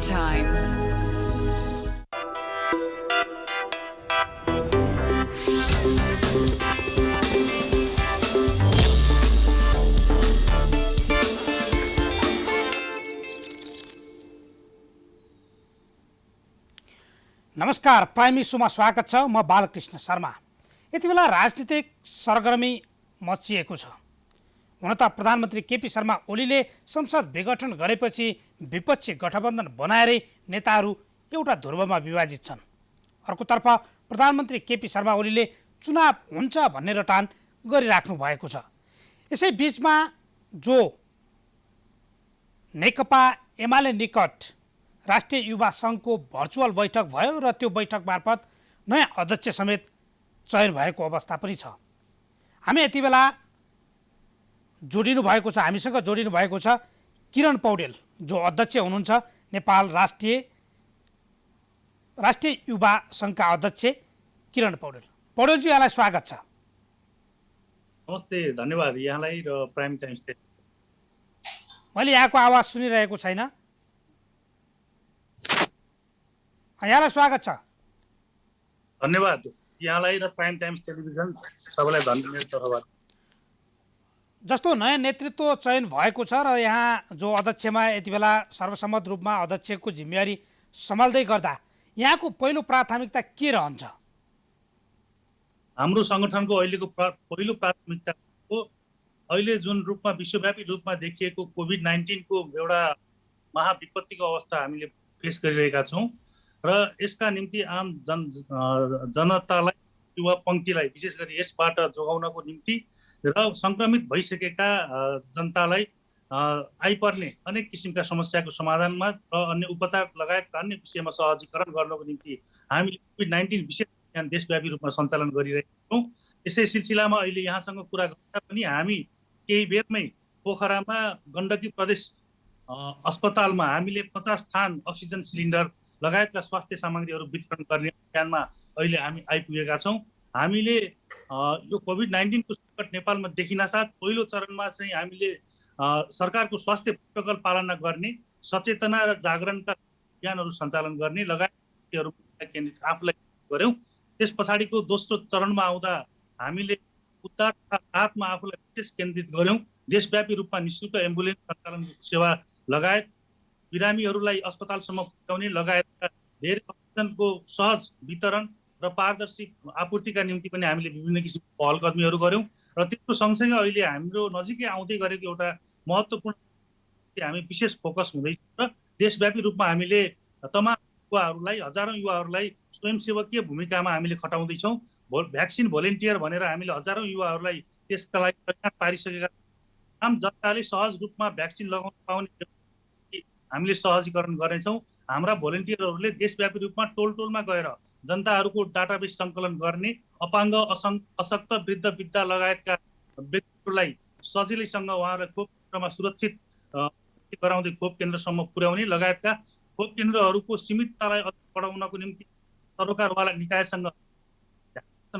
times. नमस्कार, prime इस्युमा स्वागत छ। म बालकृष्ण शर्मा। यति बेला राजनीतिक सरगर्मी मचिएको छ। हुन त प्रधानमन्त्री केपी शर्मा ओलीले संसद विघटन गरेपछि विपक्षी गठबन्धन बनाएरै नेताहरू एउटा ध्रुवमा विभाजित छन्। अर्कोतर्फ प्रधानमन्त्री केपी शर्मा ओलीले चुनाव हुन्छ भन्ने रटान गरिराख्नु भएको छ। यसै बीचमा जो नेकपा एमाले निकट राष्ट्रिय युवा सङ्घको भर्चुअल बैठक भयो र त्यो बैठक मार्फत नयाँ अध्यक्ष समेत चयन भएको अवस्था पनि छ। हामी यति बेला हामीसँग जोडिनु भएको छ किरण पौडेल, जो अध्यक्ष हुनुहुन्छ नेपाल राष्ट्रिय युवा सङ्घका अध्यक्ष किरण पौडेल। पौडेलजी, यहाँलाई स्वागत छ। नमस्ते, धन्यवाद यहाँलाई र प्राइम टाइम्स। मैले यहाँको आवाज सुनिरहेको छैन। यहाँलाई स्वागत छ। धन्यवाद यहाँलाई र प्राइम टाइम्स टेलिभिजन सबैलाई धन्यवाद। जस्तो नयाँ नेतृत्व चयन भएको छ र यहाँ जो अध्यक्षमा यति बेला सर्वसम्मत रूपमा अध्यक्षको जिम्मेवारी सम्हाल्दै गर्दा यहाँको पहिलो प्राथमिकता के रहन्छ? हाम्रो सङ्गठनको अहिलेको पहिलो प्राथमिकता अहिले जुन रूपमा विश्वव्यापी रूपमा देखिएको कोभिड-19 को एउटा महाविपत्तिको अवस्था हामीले फेस गरिरहेका छौँ र यसका निम्ति आम जनतालाई, युवा पङ्क्तिलाई विशेष गरी यसबाट जोगाउनको निम्ति र सङ्क्रमित भइसकेका जनतालाई आइपर्ने अनेक किसिमका समस्याको समाधानमा र अन्य उपचार लगायतका अन्य विषयमा सहजीकरण गर्नको निम्ति हामीले कोभिड-19 विशेष अभियान देशव्यापी रूपमा सञ्चालन गरिरहेका छौँ। यसै सिलसिलामा अहिले यहाँसँग कुरा गर्दा पनि हामी केही बेरमै पोखरामा गण्डकी प्रदेश अस्पतालमा हामीले 50 थान अक्सिजन सिलिन्डर लगायतका स्वास्थ्य सामग्रीहरू वितरण गर्ने अभियानमा अहिले हामी आइपुगेका छौँ। हामीले यो कोभिड-19 को सङ्कट नेपालमा देखिनासाथ पहिलो चरणमा चाहिँ हामीले सरकारको स्वास्थ्य प्रोटोकल पालना गर्ने, सचेतना र जागरणका अभियानहरू सञ्चालन गर्ने लगायतहरू केन्द्रित आफूलाई गऱ्यौँ। त्यस पछाडिको दोस्रो चरणमा आउँदा हामीले उद्धारका साथमा आफूलाई विशेष केन्द्रित गऱ्यौँ। देशव्यापी रूपमा निःशुल्क एम्बुलेन्स सञ्चालन सेवा लगायत बिरामीहरूलाई अस्पतालसम्म पुर्याउने लगायतका धेरै अक्सिजनको सहज वितरण र पारदर्शी आपूर्तिका निम्ति पनि हामीले विभिन्न किसिमको पहल कदमीहरू गऱ्यौँ। र त्यसको सँगसँगै अहिले हाम्रो नजिकै आउँदै गरेको एउटा महत्त्वपूर्ण हामी विशेष फोकस हुँदैछ र देशव्यापी रूपमा हामीले तमाम युवाहरूलाई, हजारौँ युवाहरूलाई स्वयंसेवकीय भूमिकामा हामीले खटाउँदैछौँ। भ्याक्सिन भोलिन्टियर भनेर हामीले हजारौँ युवाहरूलाई त्यसका लागि तयार पारिसकेका आम जनताले सहज रूपमा भ्याक्सिन लगाउन पाउने हामीले सहजीकरण गर्नेछौँ। हाम्रा भोलिन्टियरहरूले देशव्यापी रूपमा टोलमा गएर जनताहरूको डाटाबेस सङ्कलन गर्ने, अपाङ्ग, अशक्त, वृद्ध लगायतका व्यक्तिहरूलाई सजिलैसँग उहाँहरूलाई खोप केन्द्रमा सुरक्षित गराउँदै खोप केन्द्रसम्म पुर्याउने लगायतका खोप केन्द्रहरूको सीमिततालाई बढाउनको निम्ति सरकारवाला निकायसँग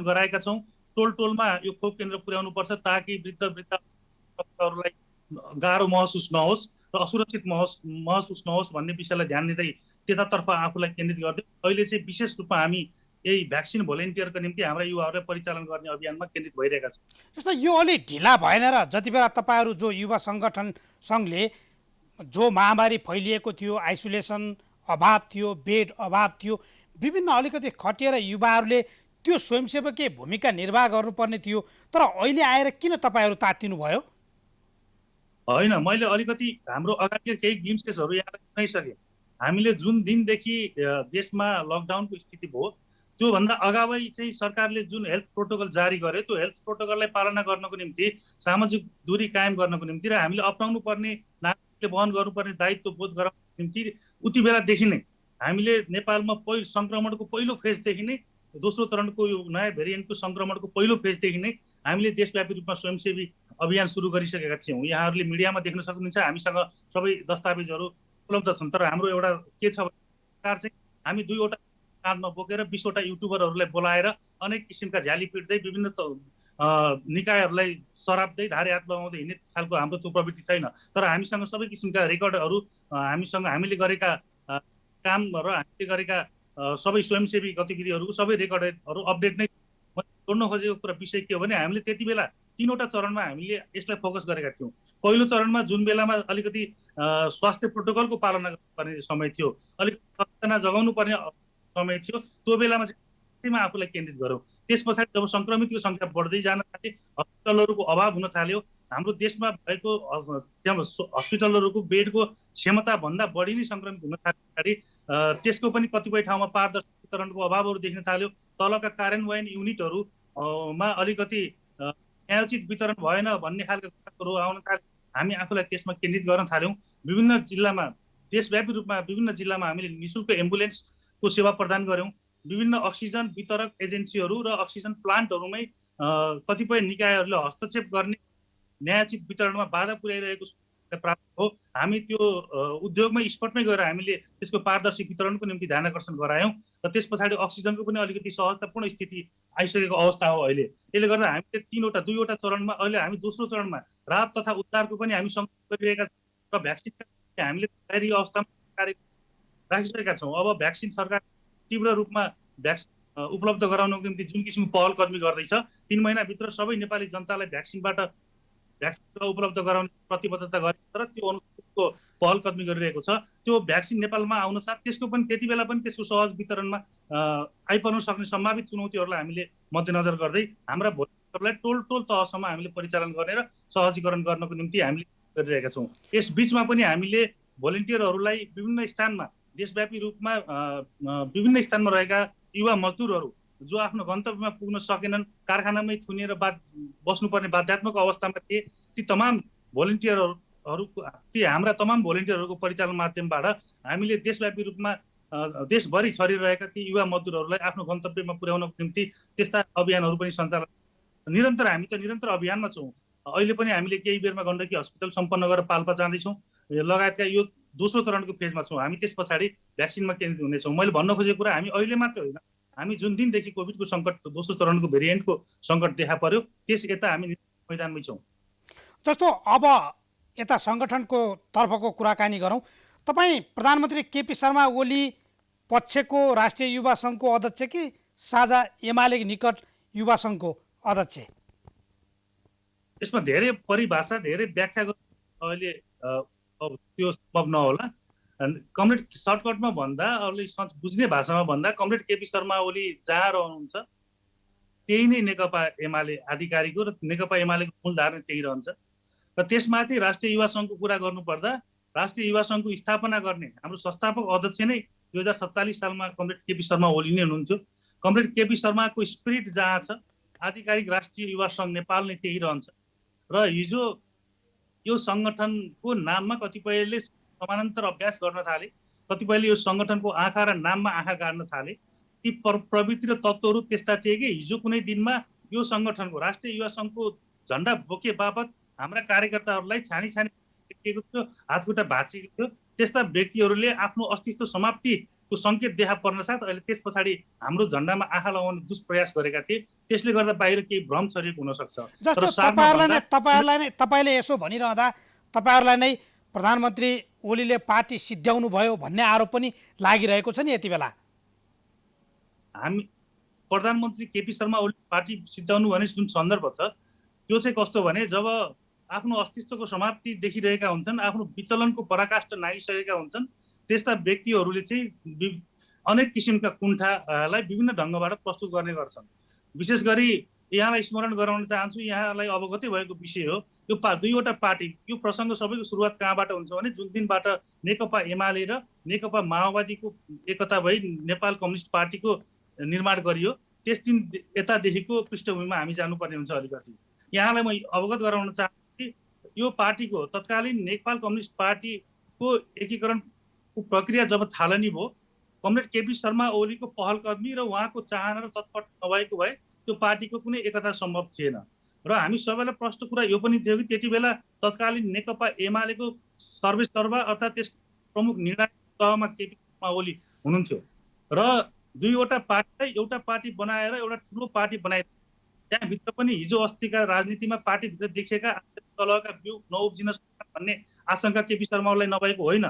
गराएका छौँ। टोलमा यो खोप केन्द्र पुर्याउनुपर्छ ताकि वृद्धहरूलाई गाह्रो महसुस नहोस् र असुरक्षित महसुस नहोस् भन्ने विषयलाई ध्यान दिँदै त्यतातर्फ आफूलाई केन्द्रित गर्दै अहिले चाहिँ विशेष रूपमा हामी यही भ्याक्सिन भोलिन्टियरको निम्ति हाम्रा युवाहरूलाई परिचालन गर्ने अभियानमा केन्द्रित भइरहेका छौँ। जस्तो यो अलि ढिला भएन र जति बेला तपाईँहरू जो युवा सङ्गठन सङ्घले जो महामारी फैलिएको थियो, आइसोलेसन अभाव थियो, बेड अभाव थियो, विभिन्न अलिकति खटिएर युवाहरूले त्यो स्वयंसेवकीय भूमिका निर्वाह गर्नुपर्ने थियो, तर अहिले आएर किन तपाईँहरू तात्तिनु भयो? होइन, मैले अलिकति हाम्रो अगाडि केही ग्लिम्सेसहरू यहाँलाई सुनाइसकेँ। हामीले जुन दिनदेखि देशमा लकडाउनको स्थिति भयो त्योभन्दा अगावै चाहिँ सरकारले जुन हेल्थ प्रोटोकल जारी गर्यो त्यो हेल्थ प्रोटोकललाई पालना गर्नको निम्ति, सामाजिक दूरी कायम गर्नको निम्ति र हामीले अपनाउनु पर्ने, नागरिकले वहन गर्नुपर्ने दायित्व बोध गराउनको निम्ति उति बेलादेखि नै हामीले नेपालमा सङ्क्रमणको पहिलो फेजदेखि नै, दोस्रो चरणको यो नयाँ भेरिएन्टको सङ्क्रमणको पहिलो फेजदेखि नै हामीले देशव्यापी रूपमा स्वयंसेवी अभियान सुरु गरिसकेका थियौँ। यहाँहरूले मिडियामा देख्न सक्नुहुन्छ हामीसँग सबै दस्तावेजहरू उपलब्ध छन्। तर हाम्रो एउटा के छ सरकार चाहिँ हामी 2वटा काँधमा बोकेर 20वटा युट्युबरहरूलाई बोलाएर अनेक किसिमका झ्याली पिट्दै विभिन्न निकायहरूलाई सराप्दै धारे हात लगाउँदै हिँड्ने खालको हाम्रो त्यो प्रवृत्ति छैन। तर हामीसँग सबै किसिमका रेकर्डहरू हामीले गरेका काम र हामीले गरेका सबै स्वयंसेवी गतिविधिहरूको सबै रेकर्डहरू अपडेट नै जोड्न खोजेको कुरा विषय के हो भने हामीले त्यति बेला 3वटा चरणमा हामीले यसलाई फोकस गरेका थियौँ। पहिलो चरणमा जुन बेलामा अलिकति स्वास्थ्य प्रोटोकलको पालना गर्नुपर्ने समय थियो, अलिकति सचेतना जगाउनु पर्ने समय थियो, त्यो बेलामा चाहिँ आफूलाई केन्द्रित गऱ्यौँ। त्यस पछाडि जब सङ्क्रमितको सङ्ख्या बढ्दै जान थाले, हस्पिटलहरूको अभाव हुन थाल्यो, हाम्रो देशमा भएको हस्पिटलहरूको बेडको क्षमताभन्दा बढी नै सङ्क्रमित हुन थाल्दाखेरि त्यसको पनि कतिपय ठाउँमा पारदर्शी वितरणको अभावहरू देख्न थाल्यो। तलका कार्यान्वयन युनिटहरूमा अलिकति न्यायोचित वितरण भएन भन्ने खालका कुराहरू आउन थाल्यो। हामी आफूलाई त्यसमा केन्द्रित गर्न थाल्यौँ। विभिन्न जिल्लामा, देशव्यापी रूपमा विभिन्न जिल्लामा हामीले निःशुल्क एम्बुलेन्सको सेवा प्रदान गऱ्यौँ। विभिन्न अक्सिजन वितरक एजेन्सीहरू र अक्सिजन प्लान्टहरूमै कतिपय निकायहरूले हस्तक्षेप गर्ने, न्यायोचित वितरणमा बाधा पुर्याइरहेको प्राप्त हो। हामी त्यो उद्योगमै स्पटमै गएर हामीले त्यसको पारदर्शी वितरणको निम्ति ध्यान आकर्षण गरायौँ र त्यस पछाडि अक्सिजनको पनि अलिकति सहजतापूर्ण स्थिति आइसकेको अवस्था हो अहिले। यसले गर्दा हामीले 2वटा चरणमा, अहिले हामी दोस्रो चरणमा राहत तथा उद्धारको पनि हामी सङ्कल्प गरिरहेका छौँ र भ्याक्सिनका हामीले तयारी अवस्थामा कार्य राखिसकेका छौँ। अब भ्याक्सिन सरकार तीव्र रूपमा भ्याक्सिन उपलब्ध गराउनको निम्ति जुन किसिमको पहल कदमी गर्दैछ, 3 महिनाभित्र सबै नेपाली जनतालाई भ्याक्सिन उपलब्ध गराउने प्रतिबद्धता गरेको छ र त्यो अनुसारको पहल कदमी गरिरहेको छ। त्यो भ्याक्सिन नेपालमा आउनसाथ त्यसको पनि त्यति बेला पनि त्यसको सहज वितरणमा आइपर्न सक्ने सम्भावित चुनौतीहरूलाई हामीले मध्यनजर गर्दै हाम्रा भोलिन्टियरहरूलाई टोल तहसम्म हामीले परिचालन गर्ने र सहजीकरण गर्नको निम्ति हामीले गरिरहेका छौँ। यस बिचमा पनि हामीले भोलिन्टियरहरूलाई विभिन्न स्थानमा, देशव्यापी रूपमा विभिन्न स्थानमा रहेका युवा मजदुरहरू जो आफ्नो गन्तव्यमा पुग्न सकेनन्, कारखानामै थुनिएर बस्नुपर्ने बाध्यात्मक अवस्थामा थिए, ती हाम्रा तमाम भोलिन्टियरहरूको परिचालन माध्यमबाट हामीले देशव्यापी रूपमा देशभरि छरिरहेका ती युवा मजदुरहरूलाई आफ्नो गन्तव्यमा पुर्याउनको निम्ति त्यस्ता अभियानहरू पनि सञ्चालन हामी त निरन्तर अभियानमा छौँ। अहिले पनि हामीले केही बेरमा गण्डकी हस्पिटल सम्पन्न गरेर पाल्पा जाँदैछौँ लगायतका यो दोस्रो चरणको फेजमा छौँ। हामी त्यस पछाडि भ्याक्सिनमा केन्द्रित हुनेछौँ। मैले भन्न खोजेको कुरा हामी अहिले मात्र होइन, हामी जुन दिनदेखि कोभिडको सङ्कट, दोस्रो चरणको भेरिएन्टको सङ्कट देखा पर्यो त्यस यता हामी मैदानमै छौँ। जस्तो अब यता सङ्गठनको तर्फको कुराकानी गरौँ। तपाईँ प्रधानमन्त्री केपी शर्मा ओली पक्षको राष्ट्रिय युवा सङ्घको अध्यक्ष कि साझा एमाले निकट युवा सङ्घको अध्यक्ष? यसमा धेरै परिभाषा, धेरै व्याख्या अहिले त्यो सम्भव नहोला। कमरेड सर्टकटमा भन्दा, अरूले बुझ्ने भाषामा भन्दा, कमरेड केपी शर्मा ओली जहाँ रहनुहुन्छ त्यही नै नेकपा एमाले आधिकारिक हो र नेकपा एमालेको मूलधार नै त्यही रहन्छ। र त्यसमाथि राष्ट्रिय युवा सङ्घको कुरा गर्नुपर्दा राष्ट्रिय युवा सङ्घको स्थापना गर्ने हाम्रो संस्थापक अध्यक्ष नै 2047 सालमा कमरेड केपी शर्मा ओली नै हुनुहुन्थ्यो। कमरेड केपी शर्माको स्पिरिट जहाँ छ, आधिकारिक राष्ट्रिय युवा सङ्घ नेपाल नै त्यही रहन्छ। र हिजो यो सङ्गठनको नाममा कतिपयले समानान्तर अभ्यास गर्न थाले, कतिपयले यो सङ्गठनको आँखा र नाममा आँखा गाड्न थाले। ती प्रवृत्ति र तत्त्वहरू त्यस्ता थिए कि हिजो कुनै दिनमा यो सङ्गठनको, राष्ट्रिय युवा सङ्घको झन्डा बोके बापत हाम्रा कार्यकर्ताहरूलाई छानी देखिएको थियो, हातखुट्टा भाँचिएको थियो। त्यस्ता व्यक्तिहरूले आफ्नो अस्तित्व समाप्तिको सङ्केत देखा पर्न साथ अहिले त्यस पछाडि हाम्रो झन्डामा आँखा लगाउने दुष्प्रयास गरेका थिए। त्यसले गर्दा बाहिर केही भ्रम छरिएको हुनसक्छ। जस्तो तपाईँले यसो भनिरहँदा तपाईँहरूलाई नै प्रधानमन्त्री ओलीले पार्टी सिद्ध्याउनु भयो भन्ने आरोप पनि लागिरहेको छ नि यति बेला। हामी प्रधानमन्त्री केपी शर्मा ओली पार्टी सिद्ध्याउनु भने जुन सन्दर्भ छ त्यो चाहिँ कस्तो भने, जब आफ्नो अस्तित्वको समाप्ति देखिरहेका हुन्छन्, आफ्नो विचलनको पराकाष्ठ नागिसकेका हुन्छन्, त्यस्ता व्यक्तिहरूले चाहिँ अनेक किसिमका कुण्ठालाई विभिन्न ढङ्गबाट प्रस्तुत गर्ने गर्छन्। विशेष गरी यहाँलाई स्मरण गराउन चाहन्छु, यहाँलाई अवगतै भएको विषय हो, यो 2वटा पार्टी, यो प्रसङ्ग सबैको सुरुवात कहाँबाट हुन्छ भने जुन दिनबाट नेकपा एमाले र नेकपा माओवादीको एकता भई नेपाल कम्युनिस्ट पार्टीको निर्माण गरियो, त्यस दिन यतादेखिको पृष्ठभूमिमा हामी जानुपर्ने हुन्छ। अलिकति यहाँलाई म अवगत गराउन चाहन्छु कि यो पार्टीको, तत्कालीन नेपाल कम्युनिस्ट पार्टीको एकीकरणको प्रक्रिया जब थालनी भयो, कमरेड केपी शर्मा ओलीको पहल कदमी र उहाँको चाहना र तत्परता नभएको भए त्यो पार्टीको कुनै एकता सम्भव थिएन। र हामी सबैलाई प्रश्न कुरा यो पनि थियो कि त्यति बेला तत्कालीन नेकपा एमालेको सर्वेसर्वा अर्थात् त्यस प्रमुख निर्णायक तहमा केपी शर्मा ओली हुनुहुन्थ्यो र 2वटा पार्टीलाई एउटा पार्टी बनाएर एउटा ठुलो पार्टी बनाइ, त्यहाँभित्र पनि हिजो अस्तिका राजनीतिमा पार्टीभित्र देखिएका तलका बिउ नउब्जिन सक्छ भन्ने आशंका केपी शर्मा ओलीलाई नभएको होइन।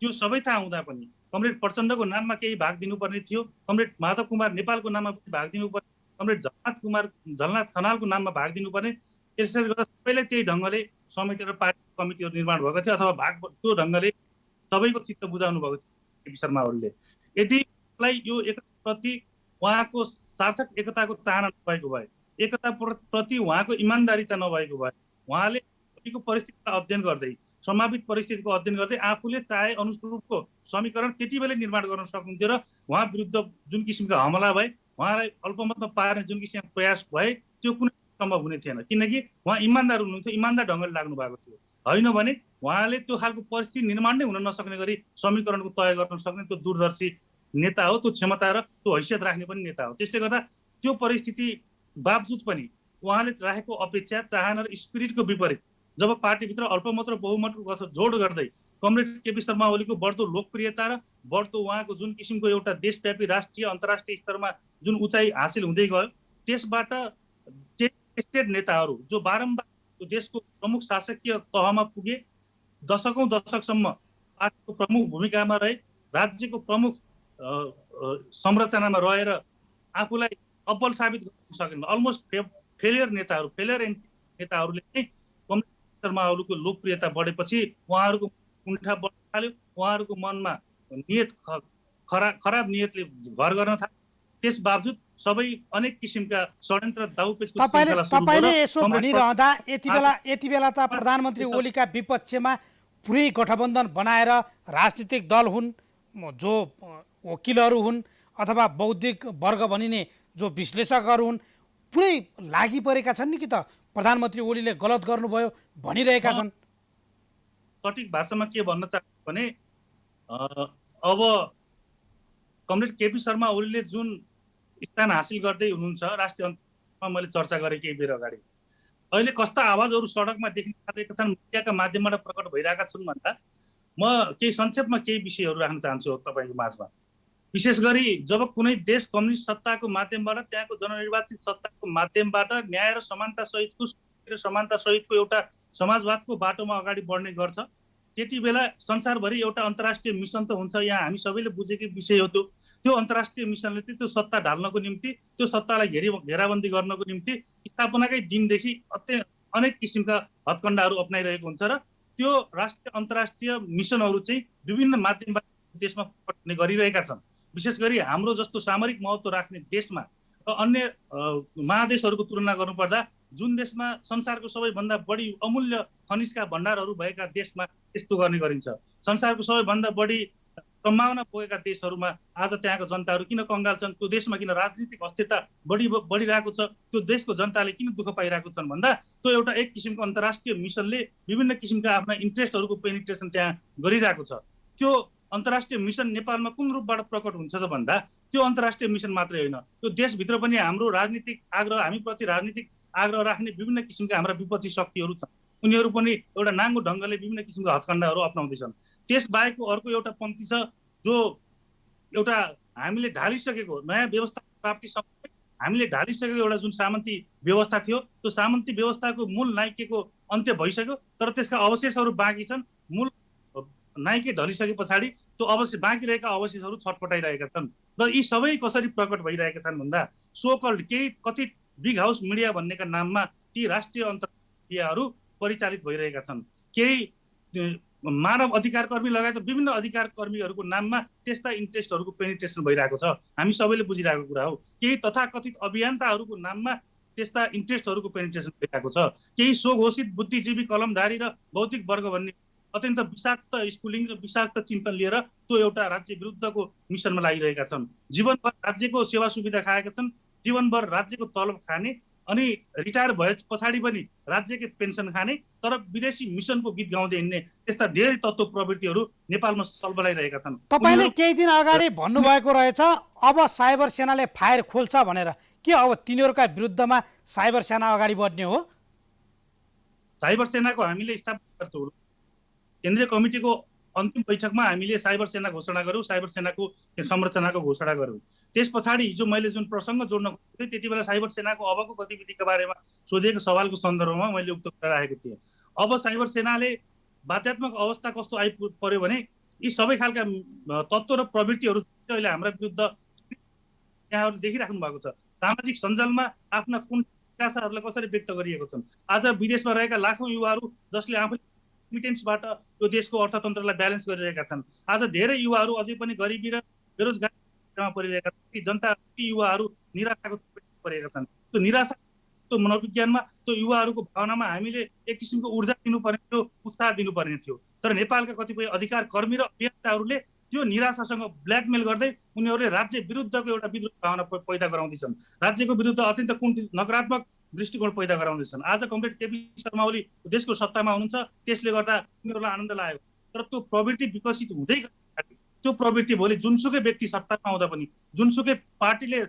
त्यो सबै थाहा हुँदा पनि कमरेड प्रचण्डको नाममा केही भाग दिनुपर्ने थियो, कमरेड माधव कुमार नेपालको नाममा पनि भाग दिनुपर्ने, कमरेड झलनाथ खनालको नाममा भाग दिनुपर्ने। त्यसैले गर्दा सबैलाई त्यही ढङ्गले समेटेर पार्टी कमिटीहरू निर्माण भएको थियो अथवा भाग त्यो ढङ्गले सबैको चित्त बुझाउनु भएको थियो केपी शर्मा ओलीले। यदि यो एकताप्रति उहाँको सार्थक एकताको चाहना नभएको भए, एकताप्रति उहाँको इमान्दारिता नभएको भए, उहाँले अहिलेको परिस्थितिलाई अध्ययन गर्दै, सम्भावित परिस्थितिको अध्ययन गर्दै आफूले चाहे अनुरूपको समीकरण त्यति बेलै निर्माण गर्न सक्नुहुन्थ्यो र उहाँ विरुद्ध जुन किसिमका हमला भए, उहाँलाई अल्पमतमा पार्ने जुन किसिमको प्रयास भए, त्यो कुनै सम्भव हुने थिएन, किनकि उहाँ इमान्दार हुनुहुन्थ्यो, इमान्दार ढङ्गले लाग्नु भएको थियो। होइन भने उहाँले त्यो खालको परिस्थिति निर्माण नै हुन नसक्ने गरी समीकरणको तय गर्न सक्ने त्यो दूरदर्शी नेता हो, त्यो क्षमता र त्यो हैसियत राख्ने पनि नेता हो। त्यसले गर्दा त्यो परिस्थिति बावजुद पनि उहाँले राखेको अपेक्षा, चाहना र स्पिरिटको विपरीत जब पार्टीभित्र अल्पमत र बहुमतको जोड गर्दै कमरेड केपी शर्मा ओलीको बढ्दो लोकप्रियता र बढ्दो उहाँको जुन किसिमको एउटा देशव्यापी राष्ट्रिय अन्तर्राष्ट्रिय स्तरमा जुन उचाइ हासिल हुँदै गयो, त्यसबाट टेस्टेड नेताहरू जो बारम्बार देशको प्रमुख शासकीय तहमा पुगे, दशकसम्म पार्टीको प्रमुख भूमिकामा रहे, राज्यको प्रमुख संरचनामा रहेर आफूलाई अब्बल साबित गर्न सकेन, अलमोस्ट फेलियर नेताहरूले नै कमरेड शर्मा ओलीको लोकप्रियता बढेपछि उहाँहरूको कुण्ठा बढ्न थाल्यो, उहाँहरूको मनमा नियत खराब नियतले भर गर्न थाल्यो। त्यस बावजुद सबै अनेक किसिमका षड्यन्त्र दाउपेचको तपाईले यसो भनिरहँदा यति बेला त प्रधानमन्त्री ओलीका विपक्षमा पुरै गठबन्धन बनाएर राजनीतिक दल हुन्, जो वकिलहरू हुन् अथवा बौद्धिक वर्ग भनिने जो विश्लेषकहरू हुन्, पुरै लागि परेका छन् नि कि त प्रधानमन्त्री ओलीले गलत गर्नुभयो भनिरहेका छन्। सठिक भाषामा के भन्न चाहन्छु भने अब कमरेड केपी शर्मा ओलीले जुन स्थान हासिल गर्दै हुनुहुन्छ राष्ट्रिय अन्तर्राष्ट्रियमा, मैले चर्चा गरेँ केही बेर अगाडि, अहिले कस्ता आवाजहरू सडकमा देख्न थालेका छन्, मिडियाका माध्यमबाट प्रकट भइरहेका छन् भन्दा म केही संक्षेपमा केही विषयहरू राख्न चाहन्छु तपाईँको माझमा। विशेष गरी जब कुनै देश कम्युनिस्ट सत्ताको माध्यमबाट, त्यहाँको जननिर्वाचित सत्ताको माध्यमबाट न्याय र समानता सहितको एउटा समाजवादको बाटोमा अगाडि बढ्ने गर्छ, त्यति बेला संसारभरि एउटा अन्तर्राष्ट्रिय मिसन त हुन्छ। यहाँ हामी सबैले बुझेकै विषय हो त्यो अन्तर्राष्ट्रिय मिसनले त्यो सत्ता ढाल्नको निम्ति, त्यो सत्तालाई घेराबन्दी गर्नको निम्ति स्थापनाकै दिनदेखि अनेक किसिमका हत्कण्डाहरू अप्नाइरहेको हुन्छ र त्यो राष्ट्रिय अन्तर्राष्ट्रिय मिसनहरू चाहिँ विभिन्न माध्यमबाट देशमा प्रकट गरिरहेका छन्। विशेष गरी हाम्रो जस्तो सामरिक महत्त्व राख्ने देशमा र अन्य महादेशहरूको तुलना गर्नुपर्दा जुन देशमा संसारको सबैभन्दा बढी अमूल्य खनिजका भण्डारहरू भएका देशमा यस्तो गर्ने गरिन्छ, संसारको सबैभन्दा बढी सम्भावना पुगेका देशहरूमा आज त्यहाँका जनताहरू किन कङ्गाल छन्, त्यो देशमा किन राजनीतिक अस्थिरता बढिरहेको छ, त्यो देशको जनताले किन दुःख पाइरहेको छन् भन्दा त्यो एउटा एक किसिमको अन्तर्राष्ट्रिय मिसनले विभिन्न किसिमका आफ्ना इन्ट्रेस्टहरूको पेनिट्रेसन त्यहाँ गरिरहेको छ। त्यो अन्तर्राष्ट्रिय मिसन नेपालमा कुन रूपबाट प्रकट हुन्छ त भन्दा त्यो अन्तर्राष्ट्रिय मिसन मात्रै होइन, त्यो देशभित्र पनि हाम्रो राजनीतिक आग्रह, हामीप्रति राजनीतिक आग्रह राख्ने विभिन्न किसिमका हाम्रा विपक्षी शक्तिहरू छन्, उनीहरू पनि एउटा नाङ्गो ढङ्गले विभिन्न किसिमका हत्कण्डाहरू अप्नाउँदैछन्। त्यसबाहेकको अर्को एउटा पङ्क्ति छ जो एउटा हामीले ढालिसकेको नयाँ व्यवस्था प्राप्तिसँगै हामीले ढालिसकेको एउटा जुन सामन्ती व्यवस्था थियो, त्यो सामन्ती व्यवस्थाको मूल नाइकेको अन्त्य भइसक्यो, तर त्यसका अवशेषहरू बाँकी छन्। मूल नाइके ढलिसके पछाडि त्यो बाँकी रहेका अवशेषहरू छटपटाइरहेका छन् र यी सबै कसरी प्रकट भइरहेका छन् भन्दा सोकल्ड केही कथित बिग हाउस मिडिया भन्नेका नाममा ती राष्ट्रिय अन्तर्राष्ट्रियहरू परिचालित भइरहेका छन्। केही मानव अधिकार कर्मी लगायत विभिन्न अधिकार कर्मीहरूको नाममा त्यस्ता इन्ट्रेस्टहरूको पेनिट्रेसन भइरहेको छ, हामी सबैले बुझिरहेको कुरा हो। केही तथाकथित अभियन्ताहरूको नाममा त्यस्ता इन्ट्रेस्टहरूको पेनिट्रेसन भइरहेको छ। केही स्वघोषित बुद्धिजीवी, कलमधारी र बौद्धिक वर्ग भन्ने अत्यन्त विषाक्त स्कुलिङ र विषाक्त चिन्तन लिएर त्यो एउटा राज्य विरुद्धको मिसनमा लागिरहेका छन्। जीवनभर राज्यको सेवा सुविधा खाएका छन्, जीवनभर राज्यको तलब खाने अनि रिटायर भए पछाडि पनि राज्यकै पेन्सन खाने, तर विदेशी मिसनको गीत गाउँदै हिँड्ने त्यस्ता धेरै तत्त्व प्रवृत्तिहरू नेपालमा सल्बलाइरहेका छन्। तपाईँले केही दिन अगाडि भन्नुभएको रहेछ अब साइबर सेनाले फायर खोल्छ भनेर, के अब तिनीहरूका विरुद्धमा साइबर सेना अगाडि बढ्ने हो? साइबर सेनाको हामीले स्थापना गर्छौँ, केन्द्रीय कमिटीको अन्तिम बैठकमा हामीले साइबर सेना घोषणा गऱ्यौँ, साइबर सेनाको संरचनाको घोषणा गऱ्यौँ। त्यस पछाडि हिजो मैले जुन प्रसङ्ग जोड्न खोजेँ त्यति बेला साइबर सेनाको अबको गतिविधिका बारेमा सोधिएको सवालको सन्दर्भमा मैले उक्त कुरा राखेको थिएँ। अब साइबर सेनाले बाध्यात्मक अवस्था कस्तो आइपर्यो भने यी सबै खालका तत्त्व र प्रवृत्तिहरू अहिले हाम्रा विरुद्ध यहाँहरू देखिराख्नु भएको छ। सामाजिक सञ्जालमा आफ्ना कुन निराशाहरूलाई कसरी व्यक्त गरिएको छन्। आज विदेशमा रहेका लाखौँ युवाहरू जसले आफूले रिमिटेन्सबाट यो देशको अर्थतन्त्रलाई ब्यालेन्स गरिरहेका छन्। आज धेरै युवाहरू अझै पनि गरिबी र बेरोजगारीमा परिरहेका छन्। ती जनता, ती युवाहरू निराशाको परेका छन्। त्यो निराशा, त्यो मनोविज्ञानमा, त्यो युवाहरूको भावनामा हामीले एक किसिमको ऊर्जा दिनुपर्ने थियो, उत्साह दिनुपर्ने थियो। तर नेपालका कतिपय अधिकार कर्मी र अभियन्ताहरूले त्यो निराशासँग ब्ल्याकमेल गर्दै उनीहरूले राज्य विरुद्धको एउटा विद्रोह भावना पैदा गराउँदैछन्। राज्यको विरुद्ध अत्यन्त नकारात्मक दृष्टिकोण पैदा गराउँदैछन्। आज कमरेड केपी शर्मा ओली देशको सत्तामा हुनुहुन्छ, त्यसले गर्दा उनीहरूलाई आनन्द लाग्यो। तर त्यो प्रवृत्ति विकसित हुँदै त्यो प्रवृत्ति भोलि जुनसुकै व्यक्ति सत्तामा आउँदा पनि, जुनसुकै पार्टीले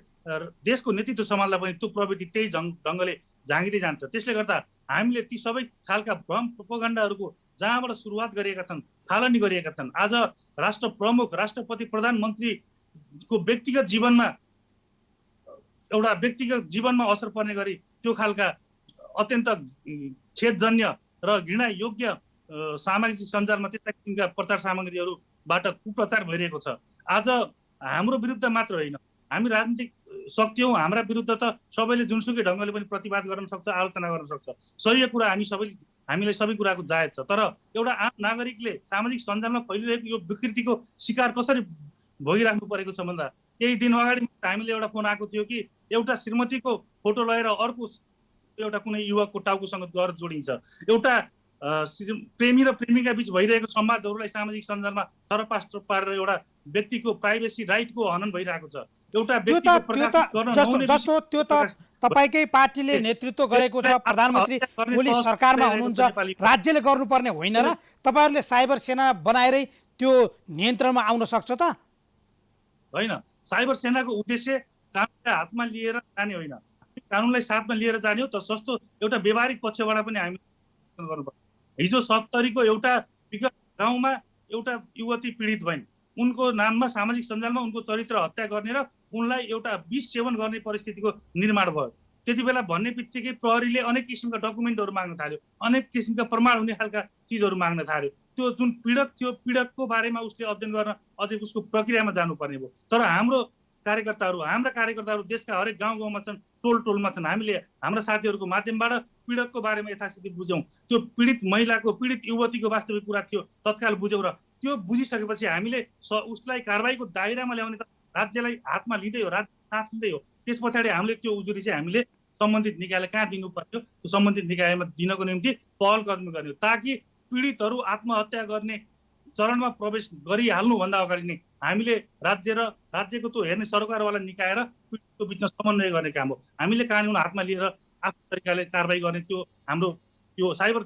देशको नेतृत्व सम्हाल्दा पनि त्यो प्रवृत्ति त्यही ढङ्गले झाँगिँदै जान्छ। त्यसले गर्दा हामीले ती सबै खालका भ्रम प्रोपोगन्डाहरूको जहाँबाट सुरुवात गरिएका छन्, थालनी गरिएका छन्, आज राष्ट्र प्रमुख, राष्ट्रपति, प्रधानमन्त्रीको व्यक्तिगत जीवनमा असर पर्ने गरी त्यो खालका अत्यन्त छेदजन्य र घृणा योग्य सामाजिक सञ्जालमा त्यस्ता किसिमका प्रचार सामग्रीहरूबाट कुप्रचार भइरहेको छ। आज हाम्रो विरुद्ध मात्र होइन, हामी राजनीतिक शक्ति हौँ, हाम्रा विरुद्ध त सबैले जुनसुकै ढङ्गले पनि प्रतिवाद गर्न सक्छ, आलोचना गर्न सक्छ। सही कुरा हामीलाई सबै कुराको जायज छ। तर एउटा आम नागरिकले सामाजिक सञ्जालमा फैलिरहेको यो विकृतिको शिकार कसरी भोगिराख्नु परेको छ भन्दा केही दिन अगाडि हामीले एउटा फोन आएको थियो कि एउटा श्रीमतीको फोटो लगेर अर्को एउटा कुनै युवकको टाउकोसँग गएर जोडिन्छ। एउटा प्रेमी र प्रेमिका बीच भइरहेको संवादहरूलाई सामाजिक सञ्जालमा सरपास्ट पारेर एउटा व्यक्तिको प्राइभेसी राइटको हनन भइरहेको छ। एउटा व्यक्तिको प्रकाशित गर्न नहुने जस्तो त्यो त तपाईकै पार्टीले नेतृत्व गरेको छ, प्रधानमन्त्री ओली सरकारमा हुनुहुन्छ, राज्यले गर्नुपर्ने होइन र तपाईहरुले साइबर सेना बनाएरै त्यो नियन्त्रणमा आउन सक्छ त? होइन, साइबर सेनाको उद्देश्य कानुनलाई हातमा लिएर जाने होइन, कानुनलाई साथमा लिएर जाने हो। त सस्तो एउटा व्यवहारिक पक्षबाट पनि हामी गर्नुपर्छ। हिजो 70 को एउटा गाउँमा एउटा युवती पीडित भइन्। उनको नाममा सामाजिक सञ्जालमा उनको चरित्र हत्या गर्ने र उनलाई एउटा विष सेवन गर्ने परिस्थितिको निर्माण भयो। त्यति बेला भन्ने बित्तिकै प्रहरीले अनेक किसिमका डकुमेन्टहरू माग्न थाल्यो, अनेक किसिमका प्रमाण हुने खालका चिजहरू माग्न थाल्यो। त्यो जुन पीडक थियो, पीडकको बारेमा उसले अध्ययन गर्न अझै उसको प्रक्रियामा जानुपर्ने भयो। तर हाम्रा कार्यकर्ताहरू देशका हरेक गाउँ गाउँमा छन्, टोल टोलमा छन्। हामीले हाम्रा साथीहरूको माध्यमबाट पीडकको बारेमा यथास्थिति बुझ्यौँ। त्यो पीडित महिलाको, पीडित युवतीको वास्तविक कुरा थियो, तत्काल बुझ्यौँ। र त्यो बुझिसकेपछि हामीले उसलाई कारबाहीको दायरामा ल्याउने त राज्यलाई हातमा लिँदै हो, राज्य साथ लिँदै हो। त्यस पछाडि हामीले त्यो उजुरी चाहिँ हामीले सम्बन्धित निकायलाई कहाँ दिनु पर्यो, त्यो सम्बन्धित निकायमा दिनको निम्ति पहल कदमी गर्ने हो, ताकि पीडितहरू आत्महत्या गर्ने चरणमा प्रवेश गरिहाल्नुभन्दा अगाडि नै हामीले राज्य र राज्यको त्यो हेर्ने सरकारवाला निकाय र पीडितको बिचमा समन्वय गर्ने काम हो। हामीले कानुन हातमा लिएर आफ्नो तरिकाले कारबाही गर्ने त्यो हाम्रो त्यो साइबर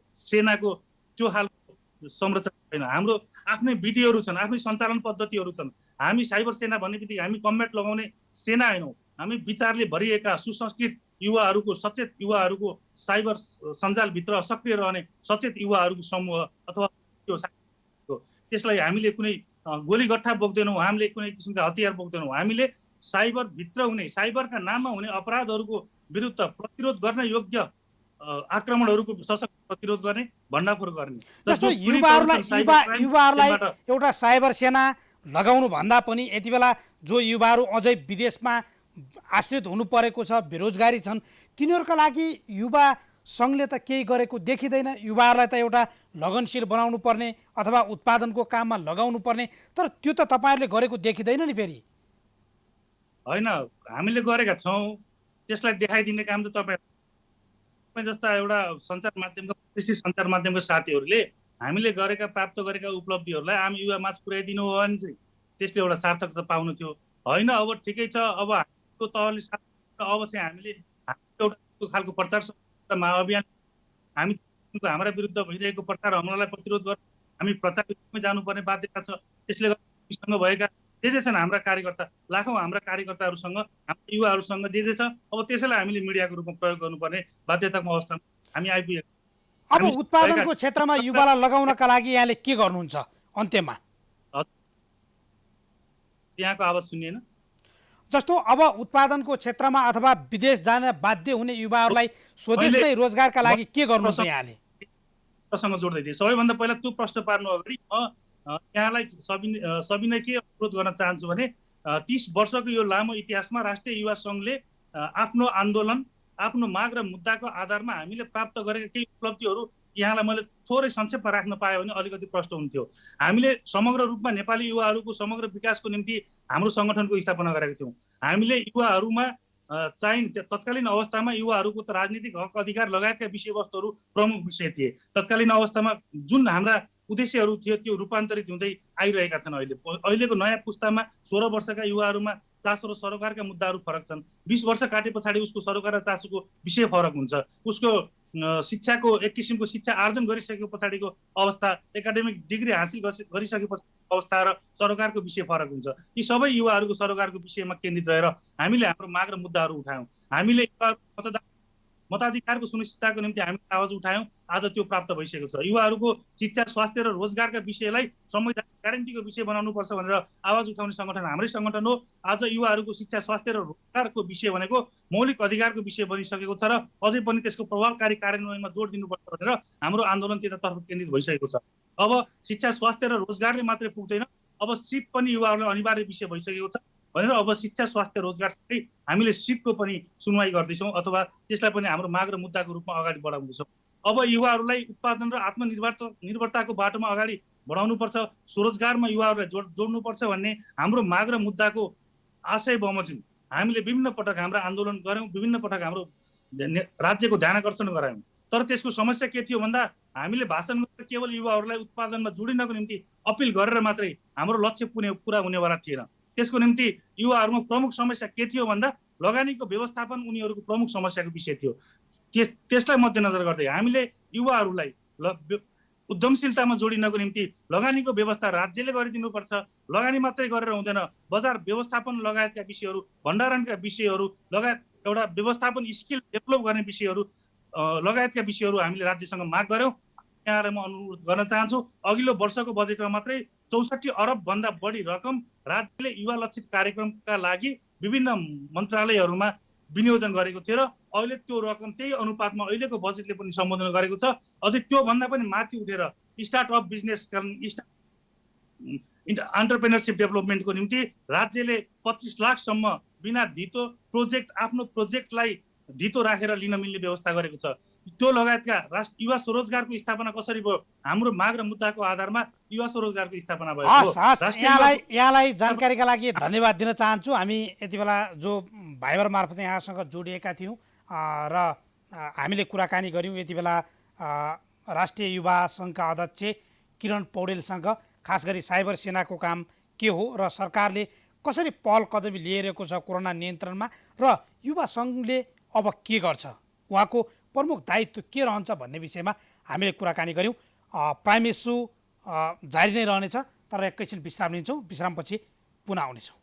सेनाको त्यो खालको संरचना छैन। हाम्रो आफ्नै विधिहरू छन्, आफ्नै सञ्चालन पद्धतिहरू छन्। हामी साइबर सेना भन्ने बित्तिकै हामी कम्ब्याट लगाउने सेना होइनौँ। हामी विचारले भरिएका सुसंस्कृत युवाहरूको, सचेत युवाहरूको, साइबर सञ्जालभित्र सक्रिय रहने सचेत युवाहरूको समूह अथवा त्यो त्यसलाई हामीले कुनै गोलीगट्ठा बोक्दैनौँ, हामीले कुनै किसिमका हतियार बोक्दैनौँ। हामीले साइबरभित्र हुने, साइबरका नाममा हुने अपराधहरूको विरुद्ध प्रतिरोध गर्न योग्य आक्रमणहरूको सशक्त प्रतिरोध गर्ने, भण्डाफोर गर्ने। जस्तो युवाहरूलाई एउटा साइबर सेना लगाउनु भन्दा पनि यति बेला जो युवाहरू अझै विदेशमा आश्रित हुनु परेको छ, बेरोजगारी छन्, तिनीहरूका लागि युवा सङ्घले त केही गरेको देखिँदैन। युवाहरूलाई त एउटा लगनशील बनाउनु पर्ने अथवा उत्पादनको काममा लगाउनु पर्ने, तर त्यो त तपाईँहरूले गरेको देखिँदैन नि। फेरि होइन, हामीले गरेका छौँ, त्यसलाई देखाइदिने काम त तपाईँ जस्ता एउटा सञ्चार माध्यमका प्रतिष्ठित सञ्चार माध्यमका साथीहरूले हामीले गरेका प्राप्त गरेका उपलब्धिहरूलाई आम युवा माझ पुर्याइदिनु हो भने चाहिँ त्यसले एउटा सार्थकता पाउनु थियो। होइन, अब ठिकै छ, अब हाम्रो तहले अब चाहिँ हामीले एउटा खालको प्रचार अभियान, हामी हाम्रा विरुद्ध भइरहेको प्रचार हमलालाई प्रतिरोध गर्न हामी प्रचार जानुपर्ने बाध्यता छ। त्यसले गर्दा भएका जे छन् हाम्रा कार्यकर्ता, लाखौँ हाम्रा कार्यकर्ताहरूसँग, हाम्रा युवाहरूसँग जे छ, अब त्यसैलाई हामीले मिडियाको रूपमा प्रयोग गर्नुपर्ने बाध्यताको अवस्थामा हामी आइपुगेका। अब उत्पादनको क्षेत्रमा युवालाई लगाउनका लागि यहाँले के गर्नुहुन्छ? अन्त्यमा यहाँको आवाज सुनिएन। जस्तो अब उत्पादनको क्षेत्रमा अथवा विदेश जान बाध्य हुने युवाहरूलाई स्वदेशमै रोजगारका लागि के गर्नुहुन्छ यहाँले? सँग जोड्दै थिएँ। सबैभन्दा पहिला त्यो प्रश्न पार्नु अगाडि म यहाँलाई सविनय के अनुरोध गर्न चाहन्छु भने 30 वर्षको यो लामो इतिहासमा राष्ट्रिय युवा सङ्घले आफ्नो आन्दोलन, आफ्नो माग र मुद्दाको आधारमा हामीले प्राप्त गरेका केही उपलब्धिहरू यहाँलाई मैले थोरै संक्षेपमा राख्न पाएँ भने अलिकति प्रष्ट हुन्थ्यो। हामीले समग्र रूपमा नेपाली युवाहरूको समग्र विकासको निम्ति हाम्रो सङ्गठनको स्थापना गरेका थियौँ। हामीले युवाहरूमा चाहिँ तत्कालीन अवस्थामा युवाहरूको त राजनीतिक हक अधिकार लगायतका विषयवस्तुहरू प्रमुख विषय थिए। तत्कालीन अवस्थामा जुन हाम्रा उद्देश्यहरू थियो त्यो रूपान्तरित हुँदै आइरहेका छन्। अहिलेको नयाँ पुस्तामा 16 वर्षका युवाहरूमा चासो र सरोकारका मुद्दाहरू फरक छन्। 20 वर्ष काटे पछाडि उसको सरोकार र चासोको विषय फरक हुन्छ। उसको शिक्षाको एक किसिमको शिक्षा आर्जन गरिसके पछाडिको अवस्था, एकाडेमिक डिग्री हासिल गरिसके अवस्था र सरोकारको विषय फरक हुन्छ। यी सबै युवाहरूको सरोकारको विषयमा केन्द्रित रहेर हामीले हाम्रो माग र मुद्दाहरू उठायौँ। हामीले मताधिकारको सुनिश्चितताको निम्ति हामीले आवाज उठायौँ। आज त्यो प्राप्त भइसकेको छ। युवाहरूको शिक्षा, स्वास्थ्य र रोजगारका विषयलाई संवैधानिक ग्यारेन्टीको विषय बनाउनुपर्छ भनेर आवाज उठाउने सङ्गठन हाम्रै सङ्गठन हो। आज युवाहरूको शिक्षा, स्वास्थ्य र रोजगारको विषय भनेको मौलिक अधिकारको विषय बनिसकेको छ र अझै पनि त्यसको प्रभावकारी कार्यान्वयनमा जोड दिनुपर्छ भनेर हाम्रो आन्दोलन त्यतातर्फ केन्द्रित भइसकेको छ। अब शिक्षा, स्वास्थ्य र रोजगारले मात्रै पुग्दैन, अब सिप पनि युवाहरूलाई अनिवार्य विषय भइसकेको छ भनेर अब शिक्षा, स्वास्थ्य, रोजगारसँगै हामीले सिपको पनि सुनवाई गर्दैछौँ अथवा त्यसलाई पनि हाम्रो माग र मुद्दाको रूपमा अगाडि बढाउँदैछौँ। अब युवाहरूलाई उत्पादन र आत्मनिर्भरताको बाटोमा अगाडि बढाउनुपर्छ, स्वरोजगारमा युवाहरूलाई जोड्नुपर्छ भन्ने हाम्रो माग र मुद्दाको आशय बमोजिम हामीले विभिन्न पटक हाम्रा आन्दोलन गऱ्यौँ, विभिन्न पटक हाम्रो राज्यको ध्यानकर्षण गरायौँ। तर त्यसको समस्या के थियो भन्दा हामीले भाषण गरेर केवल युवाहरूलाई उत्पादनमा जोडिनको निम्ति अपिल गरेर मात्रै हाम्रो लक्ष्य पुरा हुनेवाला थिएन। त्यसको निम्ति युवाहरूमा प्रमुख समस्या के थियो भन्दा लगानीको व्यवस्थापन उनीहरूको प्रमुख समस्याको विषय थियो। त्यसलाई मध्यनजर गर्दै हामीले युवाहरूलाई उद्यमशीलतामा जोडिनको निम्ति लगानीको व्यवस्था राज्यले गरिदिनुपर्छ। लगानी मात्रै गरेर हुँदैन, बजार व्यवस्थापन लगायतका विषयहरू, भण्डारणका विषयहरू लगायत एउटा व्यवस्थापन स्किल डेभलप गर्ने विषयहरू लगायतका विषयहरू हामीले राज्यसँग माग गऱ्यौँ। यहाँलाई म अनुरोध गर्न चाहन्छु, अघिल्लो वर्षको बजेटमा मात्रै 64 अरबभन्दा बढी रकम राज्यले युवा लक्षित कार्यक्रमका लागि विभिन्न मन्त्रालयहरूमा विनियोजन गरेको थियो र अहिले त्यो रकम त्यही अनुपातमा अहिलेको बजेटले पनि सम्बोधन गरेको छ। अझै त्योभन्दा पनि माथि उठेर स्टार्टअप बिजनेस एन्टरप्रेनरसिप डेभलपमेन्टको निम्ति राज्यले 25 लाखसम्म बिना धितो आफ्नो प्रोजेक्टलाई धितो राखेर लिन मिल्ने व्यवस्था गरेको छ। त्यो लगायतका युवा स्वरोजगारको स्थापना कसरी भयो? हाम्रो माग र मुद्दाको आधारमा युवा स्वरोजगारको स्थापना भयो। यहाँलाई जानकारीका लागि धन्यवाद दिन चाहन्छु। हामी यति बेला जो भाइबर मार्फत यहाँसँग जोडिएका थियौँ र हामीले कुराकानी गऱ्यौँ यति बेला राष्ट्रिय युवा सङ्घका अध्यक्ष किरण पौडेलसँग, खास गरी साइबर सेनाको काम के हो र सरकारले कसरी पहल कदमी लिइरहेको छ कोरोना नियन्त्रणमा र युवा सङ्घले अब के गर्छ, उहाँको प्रमुख दायित्व के रहन्छ भन्ने विषयमा हामीले कुराकानी गऱ्यौँ। प्राइम इस्यु जारी नै रहनेछ, तर एकैछिन विश्राम लिन्छौँ। विश्रामपछि पुनः आउनेछौँ।